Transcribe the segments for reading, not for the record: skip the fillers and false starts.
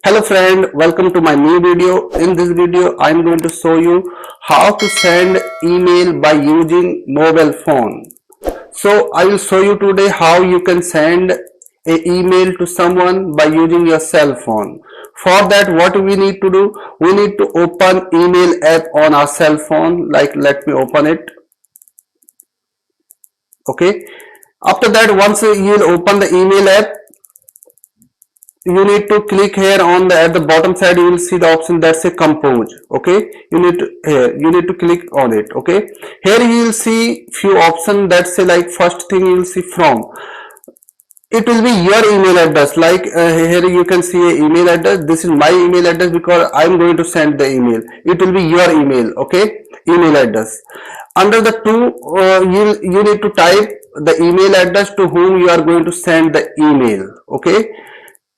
Hello friend, welcome to my new video. In this video, I am going to show you how to send email by using mobile phone. So I will show you today how you can send a email to someone by using your cell phone. For that, what we need to do? We need to open email app on our cell phone. Like, let me open it. Okay. After that, once you will open the email app, you need to click here on the at the bottom side. You will see the option that say compose. Okay, you need to click on it. Okay, here you will see few options that say, like, first thing you will see from, it will be your email address. Like, here you can see a email address. This is my email address because I am going to send the email. It will be your email. Okay, email address. Under the two, you need to type the email address to whom you are going to send the email. Okay,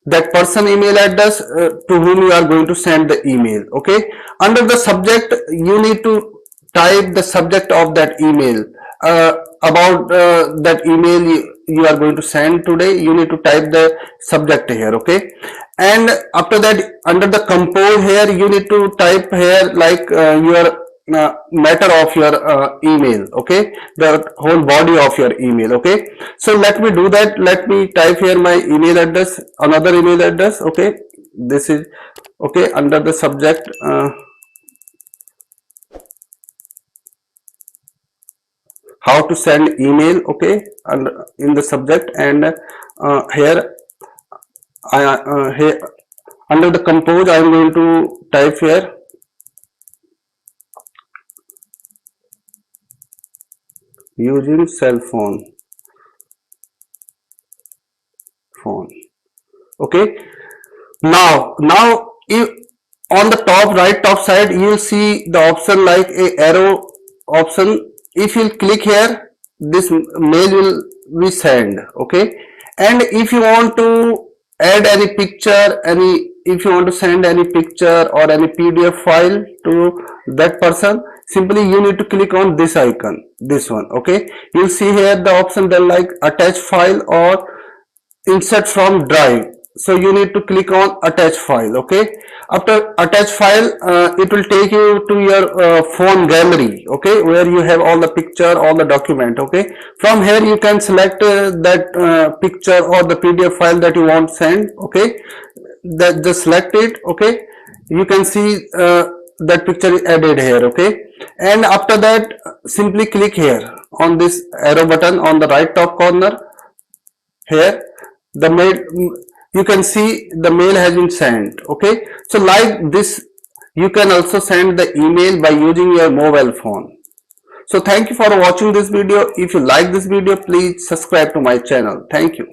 that person email address to whom you are going to send the email. Okay, under the subject, you need to type the subject of that email. About that email you are going to send today, you need to type the subject here. Okay, and after that, under the compose, here you need to type here, like, your matter of your email. Okay, the whole body of your email. Okay, so let me do that. Let me type here my email address, another email address. Okay, this is okay. Under the subject, how to send email. Okay, and in the subject, and here here under the compose, I am going to type here using cell phone. Okay, now if on the right top side, you will see the option like a arrow option. If you click here, this mail will be sent. Okay, and if you want to add any picture, if you want to send any picture or any PDF file to that person, simply you need to click on this icon, this one. Okay, you'll see here the option that, like, attach file or insert from drive. So you need to click on attach file. Okay, after attach file, it will take you to your phone gallery. Okay, where you have all the picture, all the document. Okay, from here you can select that picture or the PDF file that you want to send. Okay, that just select it. Okay, you can see that picture is added here. Okay, and after that, simply click here on this arrow button on the right top corner. Here the mail, you can see the mail has been sent. Okay, so like this, you can also send the email by using your mobile phone. So thank you for watching this video. If you like this video, please subscribe to my channel. Thank you.